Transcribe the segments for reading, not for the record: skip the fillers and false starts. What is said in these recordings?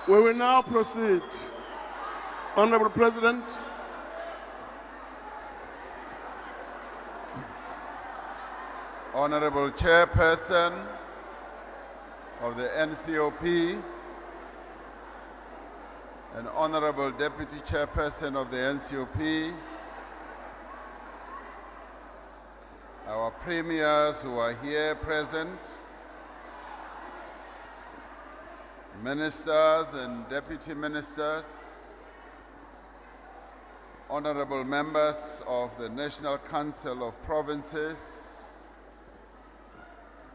We will now proceed. Honorable President. Honorable Chairperson of the NCOP and Honorable Deputy Chairperson of the NCOP, our premiers who are here present, ministers and deputy ministers, honorable members of the National Council of Provinces,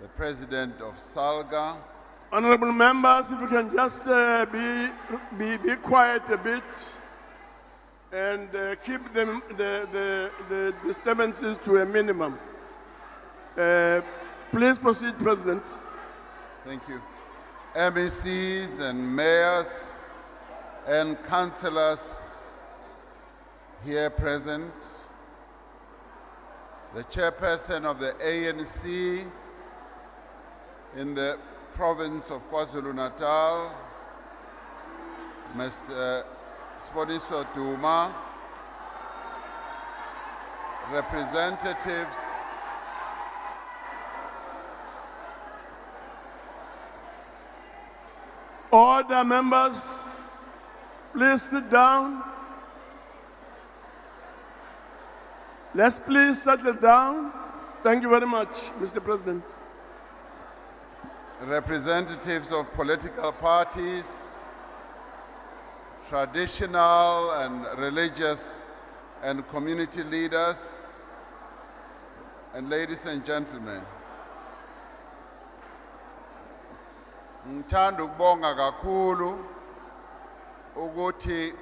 the President of Salga. Honorable members, if you can just be quiet a bit and keep the disturbances to a minimum. Please proceed, President. Thank you. MECs and mayors and councillors here present, the chairperson of the ANC in the province of KwaZulu-Natal, Mr. Sponiso Duma, representatives Order, members, please sit down. Let's please settle down. Thank you very much, Mr. President. representatives of political parties, traditional and religious and community leaders, and ladies and gentlemen. Ngithanda ukubonga kakhulu ukuthi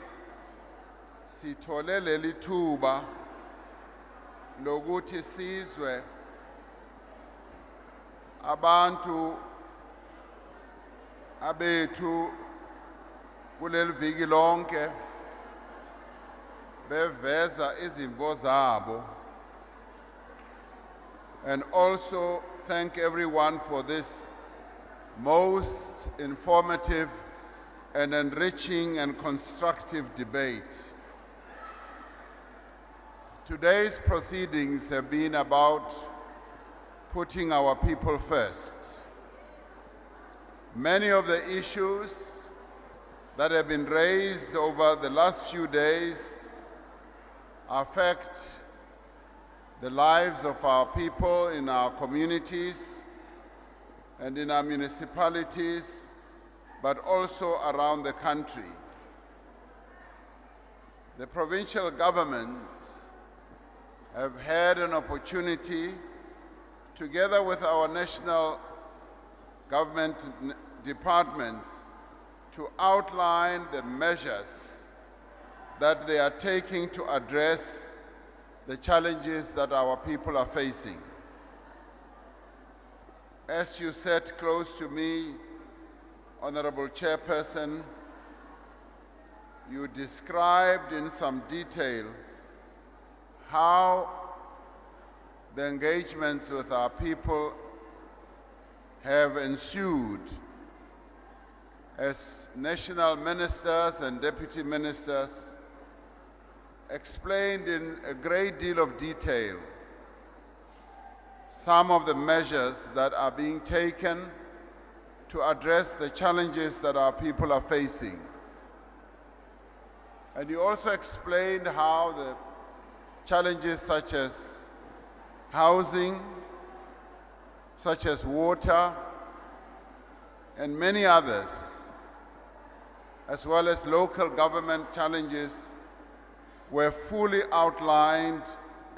sithole leli thuba lokuthi sizwe abantu abethu kuleli viki lonke beveza izimvo zabo, and also thank everyone for this most informative and enriching and constructive debate. Today's proceedings have been about putting our people first. Many of the issues that have been raised over the last few days affect the lives of our people in our communities and in our municipalities, but also around the country. The provincial governments have had an opportunity, together with our national government departments, to outline the measures that they are taking to address the challenges that our people are facing. As you sat close to me, Honorable Chairperson, you described in some detail how the engagements with our people have ensued as national ministers and deputy ministers explained in a great deal of detail some of the measures that are being taken to address the challenges that our people are facing. And you also explained how the challenges such as housing, such as water, and many others, as well as local government challenges, were fully outlined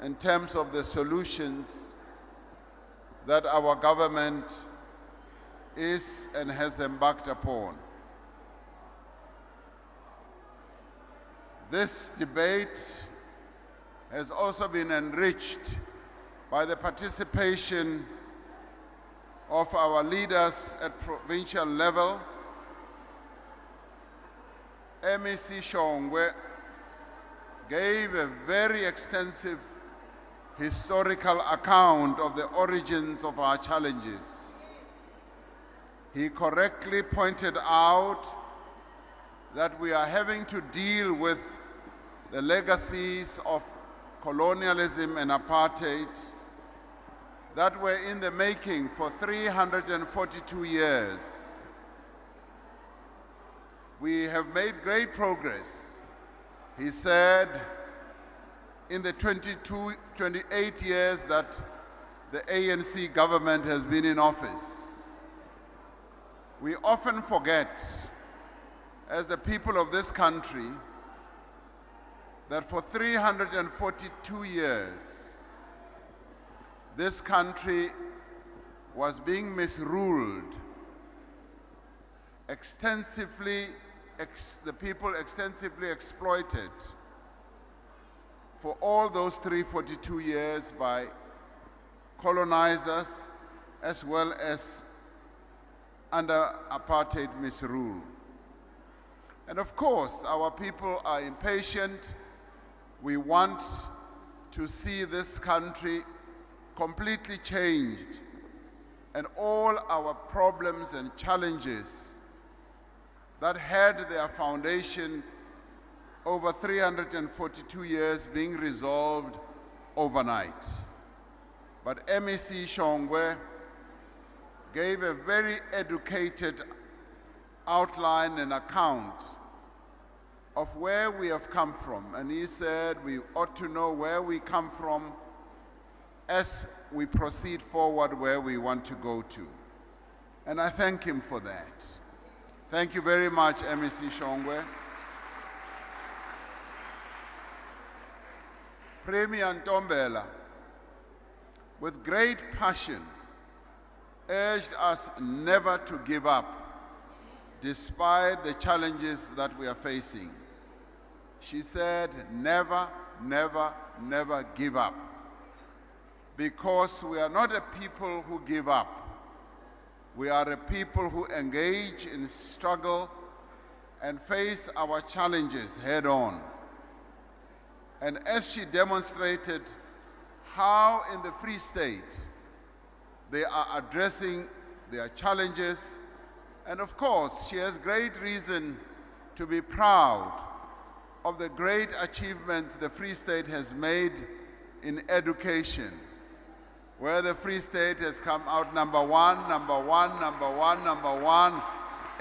in terms of the solutions that our government is and has embarked upon. This debate has also been enriched by the participation of our leaders at provincial level. MEC Shongwe gave a very extensive historical account of the origins of our challenges. He correctly pointed out that we are having to deal with the legacies of colonialism and apartheid that were in the making for 342 years. We have made great progress, he said, in the 28 years that the ANC government has been in office. We often forget, as the people of this country, that for 342 years, this country was being misruled, the people extensively exploited for all those 342 years by colonizers as well as under apartheid misrule. And of course, our people are impatient. We want to see this country completely changed and all our problems and challenges that had their foundation over 342 years being resolved overnight. But MEC Shongwe gave a very educated outline and account of where we have come from. And he said we ought to know where we come from as we proceed forward where we want to go to. And I thank him for that. Thank you very much, MEC Shongwe. Premier Ntombela, with great passion, urged us never to give up despite the challenges that we are facing. She said, never, never, never give up. Because we are not a people who give up. We are a people who engage in struggle and face our challenges head on. And as she demonstrated how in the Free State they are addressing their challenges, and of course she has great reason to be proud of the great achievements the Free State has made in education, where the Free State has come out number one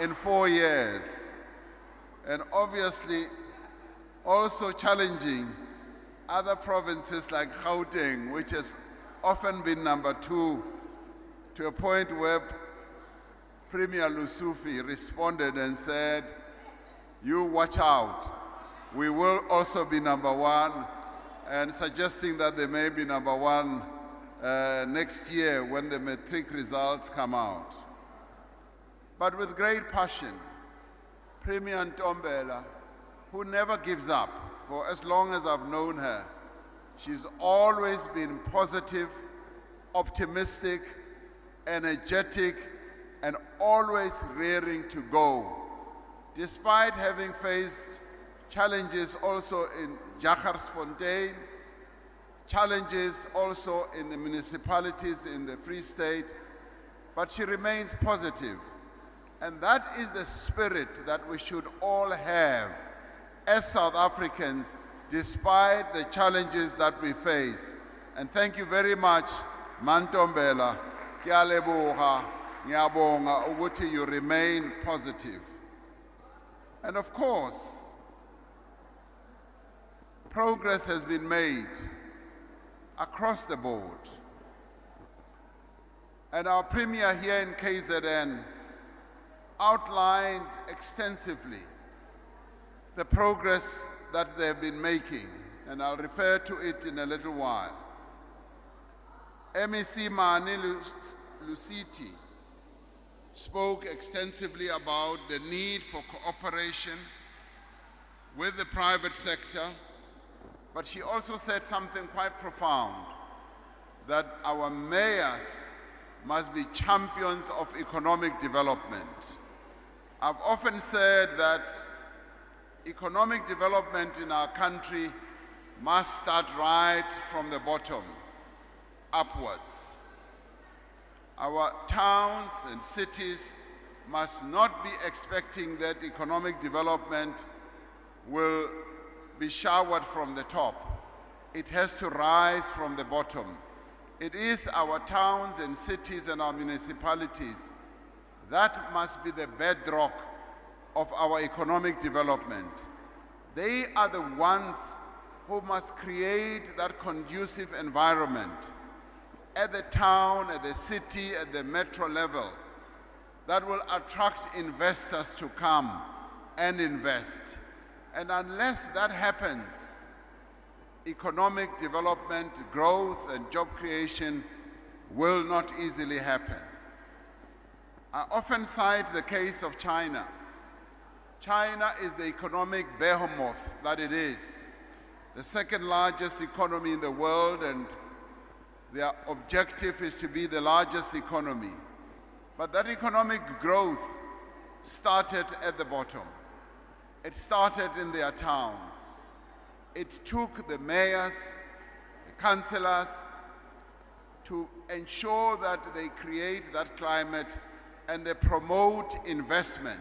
in 4 years. And obviously also challenging other provinces like Gauteng, which has often been number 2, to a point where Premier Lusufi responded and said, you watch out, we will also be number 1, and suggesting that they may be number 1 next year when the matric results come out. But with great passion, Premier Ntombela, who never gives up, for as long as I've known her, she's always been positive, optimistic, energetic, and always rearing to go. Despite having faced challenges also in Jagersfontein, challenges also in the municipalities in the Free State, but she remains positive. And that is the spirit that we should all have as South Africans, despite the challenges that we face. And thank you very much, Mantombela. Ke a leboga, ngiyabonga ukuthi you remain positive. And of course, progress has been made across the board. And our Premier here in KZN outlined extensively the progress that they've been making, and I'll refer to it in a little while. MEC Mani Lusiti spoke extensively about the need for cooperation with the private sector, but she also said something quite profound, that our mayors must be champions of economic development. I've often said that economic development in our country must start right from the bottom, upwards. Our towns and cities must not be expecting that economic development will be showered from the top. It has to rise from the bottom. It is our towns and cities and our municipalities that must be the bedrock of our economic development. They are the ones who must create that conducive environment at the town, at the city, at the metro level that will attract investors to come and invest. And unless that happens, economic development, growth, and job creation will not easily happen. I often cite the case of China. China is the economic behemoth that it is, the second largest economy in the world, and their objective is to be the largest economy. But that economic growth started at the bottom. It started in their towns. It took the mayors, the councillors, to ensure that they create that climate and they promote investment.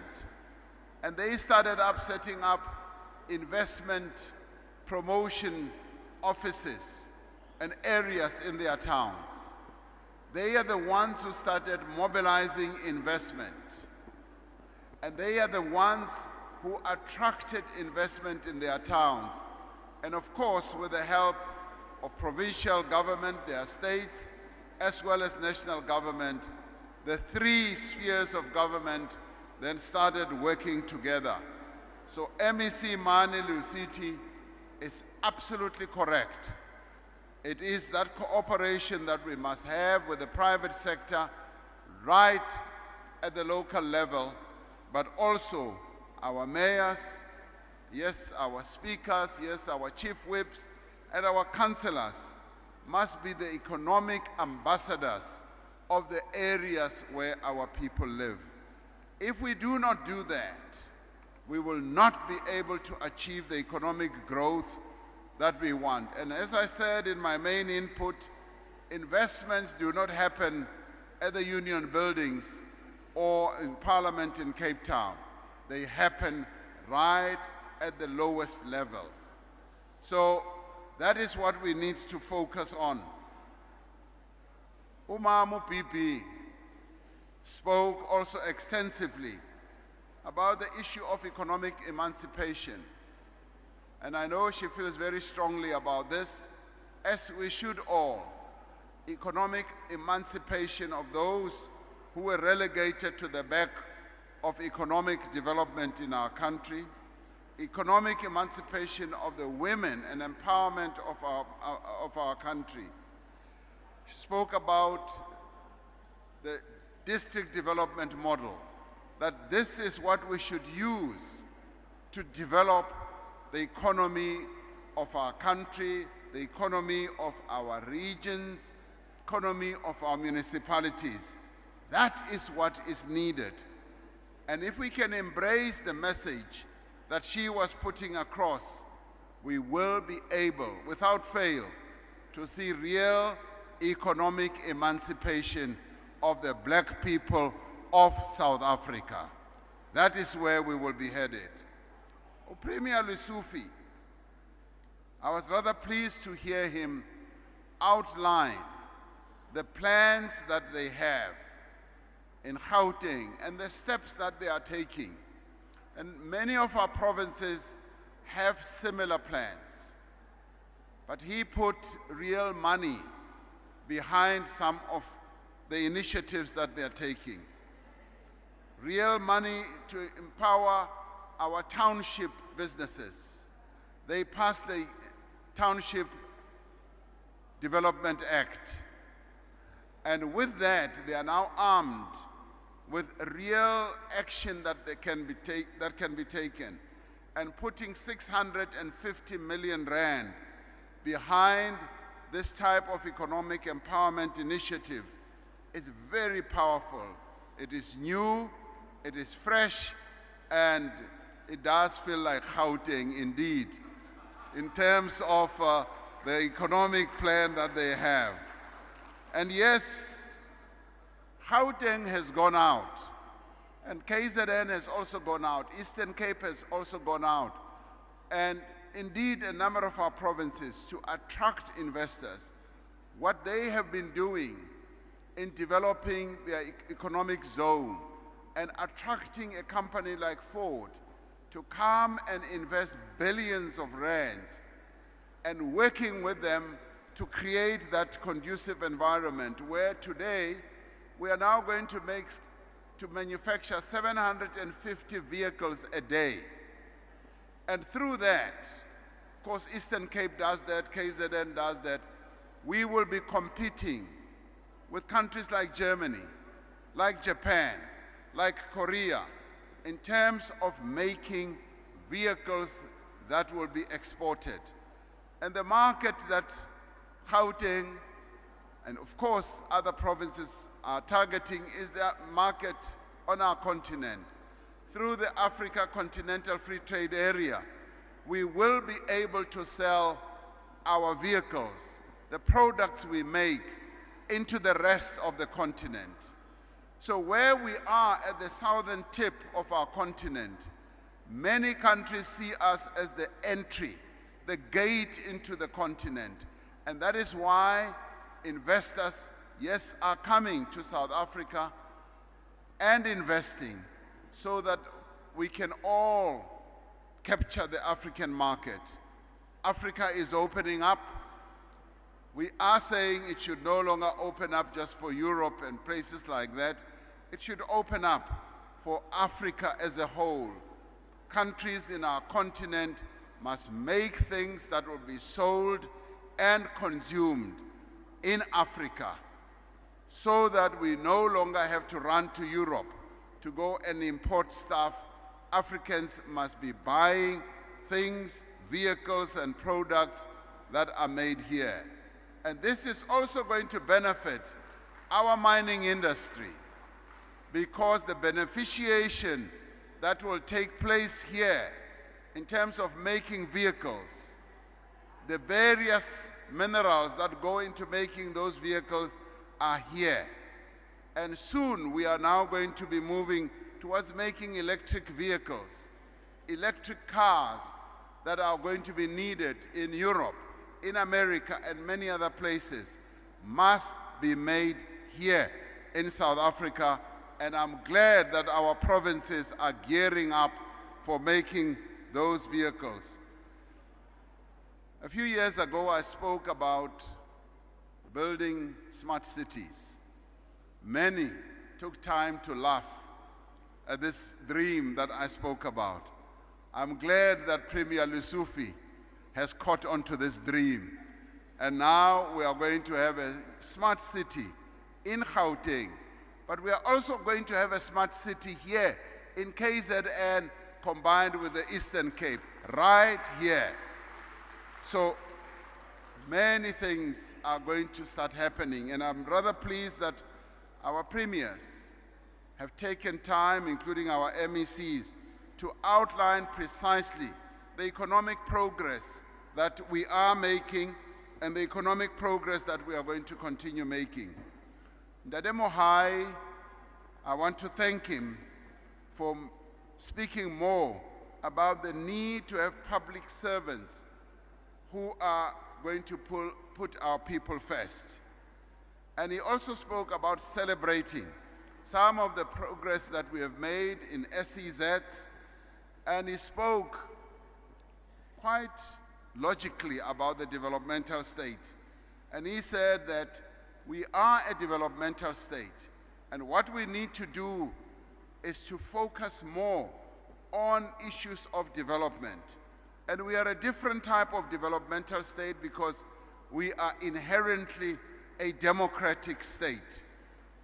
And they started up setting up investment promotion offices and areas in their towns. They are the ones who started mobilizing investment. And they are the ones who attracted investment in their towns. And of course, with the help of provincial government, their states, as well as national government, the three spheres of government then started working together. So MEC Mani Lusiti is absolutely correct. It is that cooperation that we must have with the private sector right at the local level, but also our mayors, yes, our speakers, yes, our chief whips, and our councillors must be the economic ambassadors of the areas where our people live. If we do not do that, we will not be able to achieve the economic growth that we want. And as I said in my main input, investments do not happen at the union buildings or in Parliament in Cape Town. They happen right at the lowest level. So that is what we need to focus on. Umamu Pipi spoke also extensively about the issue of economic emancipation. And I know she feels very strongly about this, as we should all. Economic emancipation of those who were relegated to the back of economic development in our country, economic emancipation of the women and empowerment of our country. She spoke about the district development model, that this is what we should use to develop the economy of our country, the economy of our regions, economy of our municipalities. That is what is needed. And if we can embrace the message that she was putting across, we will be able, without fail, to see real economic emancipation of the black people of South Africa. That is where we will be headed. Premier Lesufi, I was rather pleased to hear him outline the plans that they have in Gauteng and the steps that they are taking. And many of our provinces have similar plans. But he put real money behind some of the initiatives that they're taking. Real money to empower our township businesses. They passed the Township Development Act. And with that, they are now armed with real action that can be taken, and putting 650 million rand behind this type of economic empowerment initiative is very powerful. It is new, it is fresh, and it does feel like Gauteng indeed, in terms of the economic plan that they have. And yes, Gauteng has gone out And KZN has also gone out. Eastern Cape has also gone out. And indeed, a number of our provinces to attract investors. What they have been doing in developing their economic zone and attracting a company like Ford to come and invest billions of rands and working with them to create that conducive environment where today we are now going to manufacture 750 vehicles a day. And through that, of course, Eastern Cape does that, KZN does that, we will be competing with countries like Germany, like Japan, like Korea, in terms of making vehicles that will be exported. And the market that Gauteng and of course other provinces are targeting is the market on our continent. Through the Africa Continental Free Trade Area, we will be able to sell our vehicles, the products we make, into the rest of the continent. So where we are at the southern tip of our continent, many countries see us as the entry, the gate into the continent. And that is why investors, yes, are coming to South Africa and investing so that we can all capture the African market. Africa is opening up. We are saying it should no longer open up just for Europe and places like that. It should open up for Africa as a whole. Countries in our continent must make things that will be sold and consumed in Africa so that we no longer have to run to Europe to go and import stuff. Africans must be buying things, vehicles and products that are made here. And this is also going to benefit our mining industry because the beneficiation that will take place here in terms of making vehicles, the various minerals that go into making those vehicles are here. And soon we are now going to be moving towards making electric vehicles, electric cars that are going to be needed in Europe, in America, and many other places must be made here in South Africa. And I'm glad that our provinces are gearing up for making those vehicles. A few years ago, I spoke about building smart cities. Many took time to laugh at this dream that I spoke about. I'm glad that Premier Lesufi has caught on to this dream. And now we are going to have a smart city in Gauteng, but we are also going to have a smart city here in KZN combined with the Eastern Cape, right here. So many things are going to start happening, and I'm rather pleased that our premiers have taken time, including our MECs, to outline precisely the economic progress that we are making and the economic progress that we are going to continue making. Ndade Mohai, I want to thank him for speaking more about the need to have public servants who are going to put our people first. And he also spoke about celebrating some of the progress that we have made in SEZs, and he spoke quite logically about the developmental state. And he said that we are a developmental state, and what we need to do is to focus more on issues of development. And we are a different type of developmental state because we are inherently a democratic state,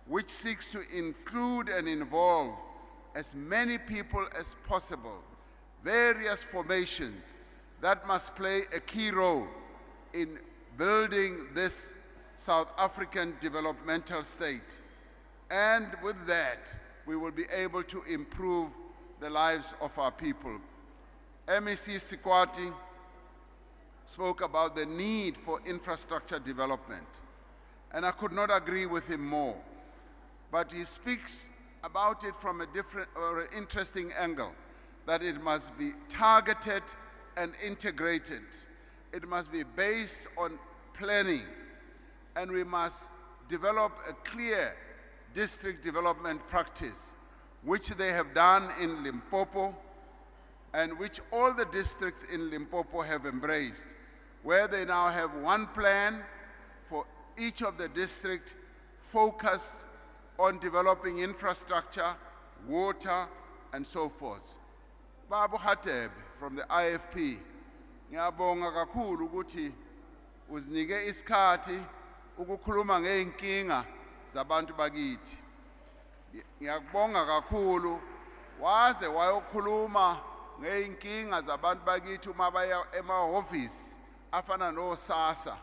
which seeks to include and involve as many people as possible, various formations that must play a key role in building this South African developmental state. And with that, we will be able to improve the lives of our people. MEC Sikwati spoke about the need for infrastructure development, and I could not agree with him more. But he speaks about it from a different or an interesting angle, that it must be targeted and integrated. It must be based on planning, and we must develop a clear district development practice, which they have done in Limpopo, and which all the districts in Limpopo have embraced, where they now have one plan for each of the districts focused on developing infrastructure, water, and so forth. Babu Hateb from the IFP, ngiyabonga kakhulu ukuthi uzinike isikhathi ukukhuluma ngeenkinga zabantu bakithi. Ngiyakubonga kakhulu waze wayokhuluma ngeenkinga zabantu bakithi uma baya emahhovisi afana noSASSA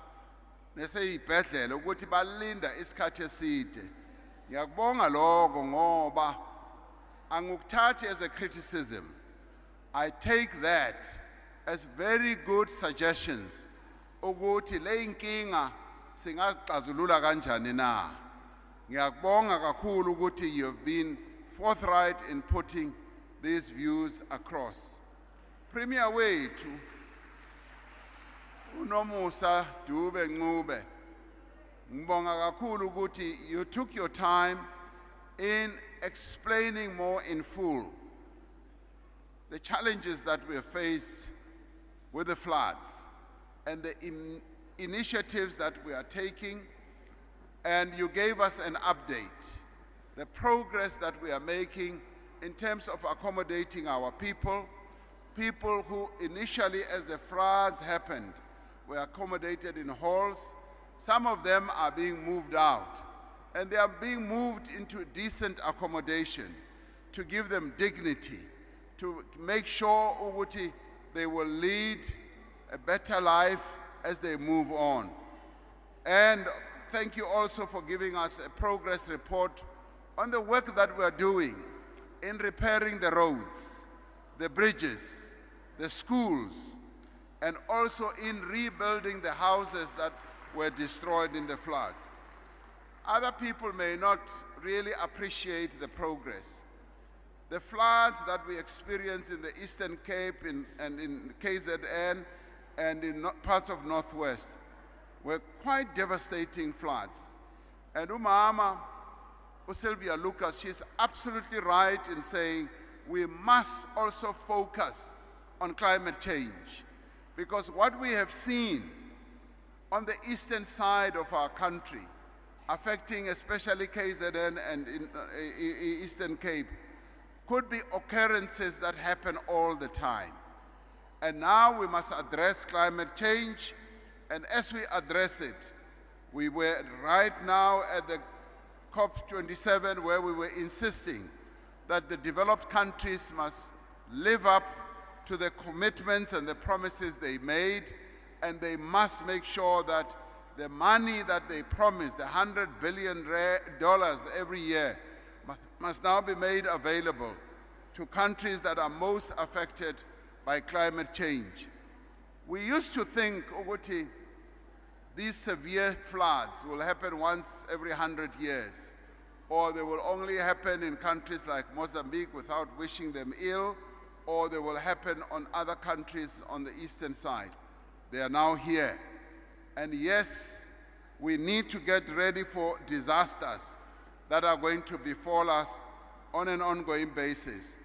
neseyibhedlela ukuthi balinda isikhathi eside. Ngiyakubonga lokho ngoba angikuthathi as a criticism. I take that as very good suggestions ukuthi le inkinga singazixazulula kanjani na. Ngiyakubonga kakhulu ukuthi you have been forthright in putting these views across. Premier wethu uNomusa Dube Ncube, ngibonga kakhulu ukuthi you took your time in explaining more in full the challenges that we have faced with the floods and the initiatives that we are taking, and you gave us an update, the progress that we are making in terms of accommodating our people who initially, as the floods happened, were accommodated in halls. Some of them are being moved out, and they are being moved into decent accommodation to give them dignity, to make sure ukuthi they will lead a better life as they move on. And thank you also for giving us a progress report on the work that we are doing in repairing the roads, the bridges, the schools, and also in rebuilding the houses that were destroyed in the floods. Other people may not really appreciate the progress. The floods that we experienced in the Eastern Cape and in KZN and in parts of Northwest were quite devastating floods. And Umama, Sylvia Lucas, she's absolutely right in saying we must also focus on climate change, because what we have seen on the eastern side of our country, affecting especially KZN and in, Eastern Cape, could be occurrences that happen all the time. And now we must address climate change, and as we address it, we were right now at the COP27 where we were insisting that the developed countries must live up to the commitments and the promises they made, and they must make sure that the money that they promised, the $100 billion every year, must now be made available to countries that are most affected by climate change. We used to think ukuthi these severe floods will happen once every 100 years, or they will only happen in countries like Mozambique without wishing them ill, or they will happen on other countries on the eastern side. They are now here. And yes, we need to get ready for disasters that are going to befall us on an ongoing basis.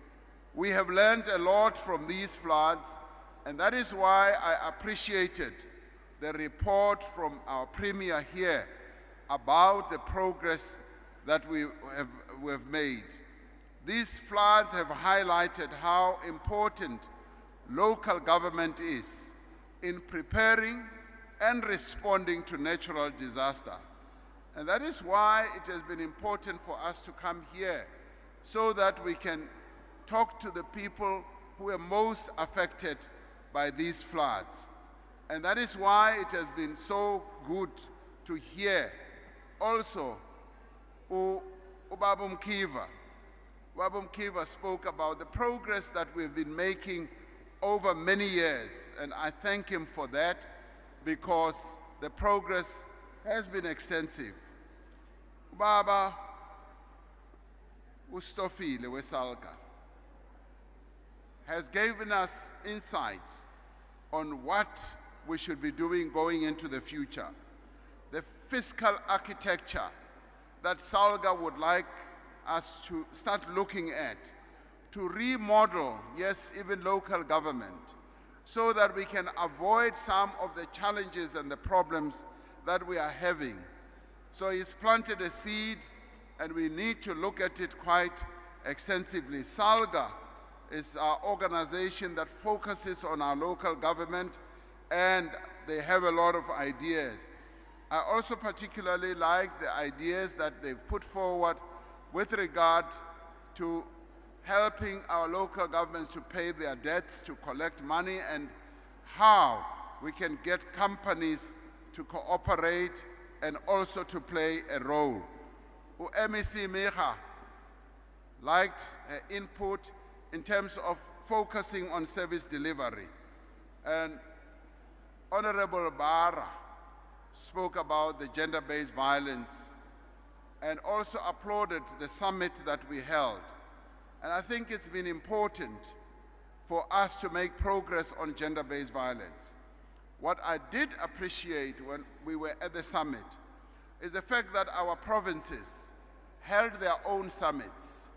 We have learned a lot from these floods, and that is why I appreciated the report from our Premier here about the progress that we have made. These floods have highlighted how important local government is in preparing and responding to natural disaster. And that is why it has been important for us to come here so that we can talk to the people who are most affected by these floods. And that is why it has been so good to hear also Ubaba Mkiva. Ubaba Mkiva spoke about the progress that we've been making over many years, and I thank him for that, because the progress has been extensive. Ubaba uStofile weSalga, has given us insights on what we should be doing going into the future. The fiscal architecture that Salga would like us to start looking at, to remodel, yes, even local government, so that we can avoid some of the challenges and the problems that we are having. So he's planted a seed, and we need to look at it quite extensively. Salga is our organization that focuses on our local government, and they have a lot of ideas. I also particularly like the ideas that they've put forward with regard to helping our local governments to pay their debts, to collect money, and how we can get companies to cooperate and also to play a role. MEC Meha liked her input in terms of focusing on service delivery. And Honorable Bara spoke about the gender-based violence and also applauded the summit that we held. And I think it's been important for us to make progress on gender-based violence. What I did appreciate when we were at the summit is the fact that our provinces held their own summits.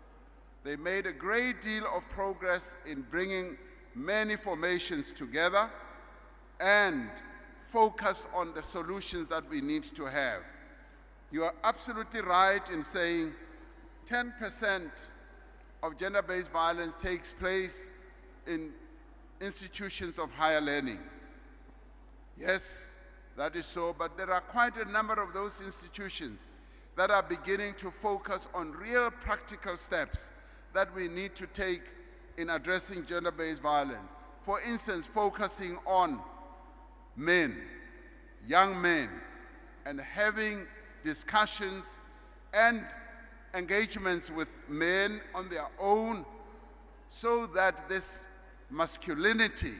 They made a great deal of progress in bringing many formations together and focus on the solutions that we need to have. You are absolutely right in saying 10% of gender-based violence takes place in institutions of higher learning. Yes, that is so, but there are quite a number of those institutions that are beginning to focus on real practical steps that we need to take in addressing gender-based violence. For instance, focusing on men, young men, and having discussions and engagements with men on their own so that this masculinity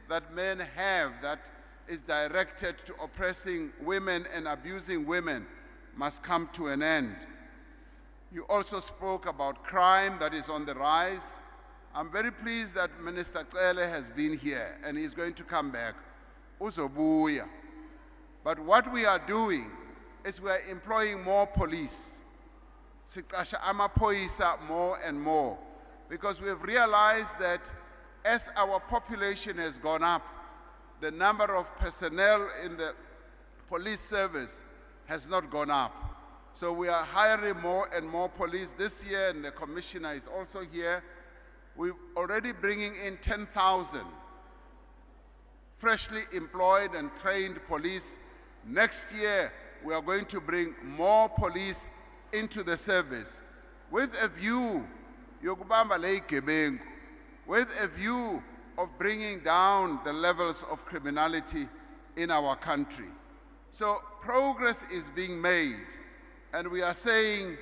that men have that is directed to oppressing women and abusing women must come to an end. You also spoke about crime that is on the rise. I'm very pleased that Minister Cele has been here and he's going to come back. Uzobuya. But what we are doing is we are employing more police. Siqasha amaphoyisa more and more, because we have realized that as our population has gone up, the number of personnel in the police service has not gone up. So we are hiring more and more police this year, and the commissioner is also here. We're already bringing in 10,000 freshly employed and trained police. Next year, we are going to bring more police into the service with a view, with a view of bringing down the levels of criminality in our country. So progress is being made, and we are saying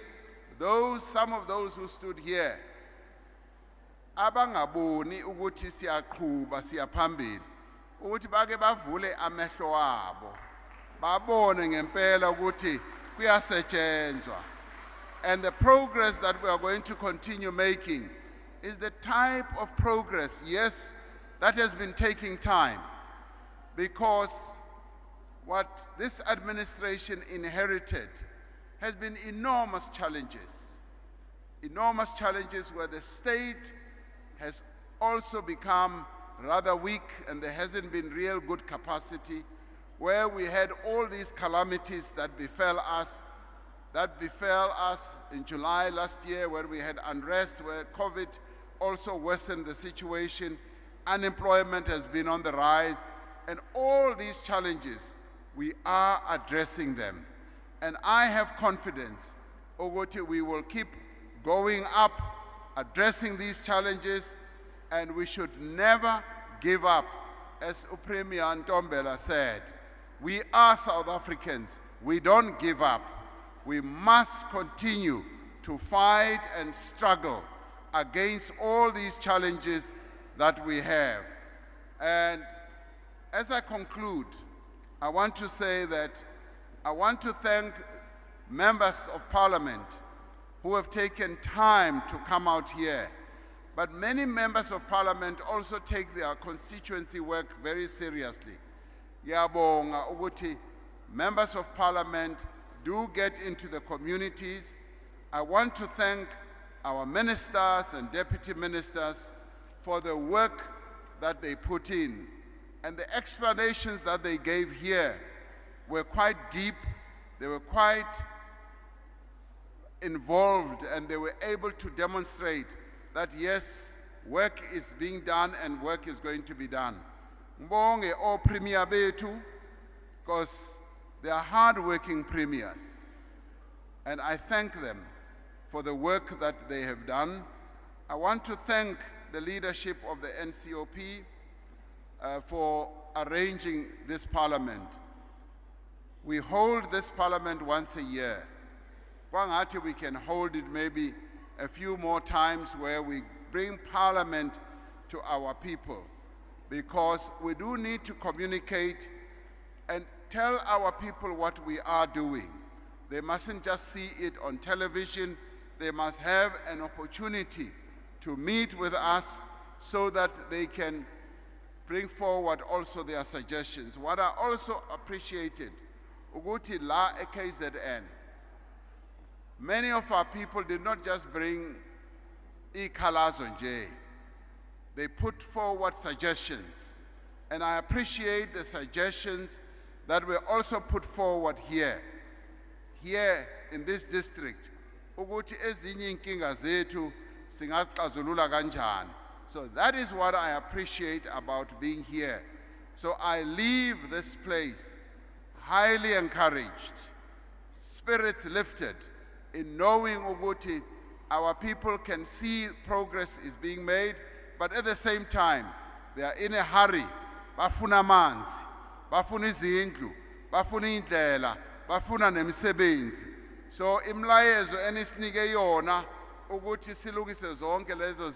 some of those who stood here, abangaboni ukuthi siyaqhubha siyaphambili, ukuthi bake bavule amehlo abo, babone ngempela ukuthi kuyasetshenzwa. And the progress that we are going to continue making is the type of progress, yes, that has been taking time, because what this administration inherited has been enormous challenges where the state has also become rather weak and there hasn't been real good capacity, where we had all these calamities that befell us in July last year, where we had unrest, where COVID also worsened the situation, unemployment has been on the rise, and all these challenges, we are addressing them. And I have confidence, Ogoti, we will keep going up, addressing these challenges, and we should never give up. As Premier Ntombela said, we are South Africans, we don't give up. We must continue to fight and struggle against all these challenges that we have. And as I conclude, I want to say that I want to thank members of Parliament who have taken time to come out here. But many members of parliament also take their constituency work very seriously. Ngiyabonga ukuthi members of parliament do get into the communities. I want to thank our ministers and deputy ministers for the work that they put in. And the explanations that they gave here were quite deep, they were quite involved, and they were able to demonstrate that yes, work is being done and work is going to be done. Mbonge o premier betu, because they are hard-working premiers. And I thank them for the work that they have done. I want to thank the leadership of the NCOP for arranging this parliament. We hold this parliament once a year. Kwangathi we can hold it maybe a few more times where we bring parliament to our people, because we do need to communicate and tell our people what we are doing. They mustn't just see it on television. They must have an opportunity to meet with us so that they can bring forward also their suggestions. What I also appreciated, ukuthi la KZN, many of our people did not just bring ikhalazo nje. They put forward suggestions. And I appreciate the suggestions that were also put forward here in this district. Ukuthi ezinye inkinga zethu singazixazulula kanjani. So that is what I appreciate about being here. So I leave this place highly encouraged, spirits lifted, in knowing ukuthi our people can see progress is being made, but at the same time, they are in a hurry. Bafuna amanzi, bafuna izindlu, bafuna indlela, bafuna nemisebenzi. So imlayezo enisinike yona ukuthi silungise zonke lezo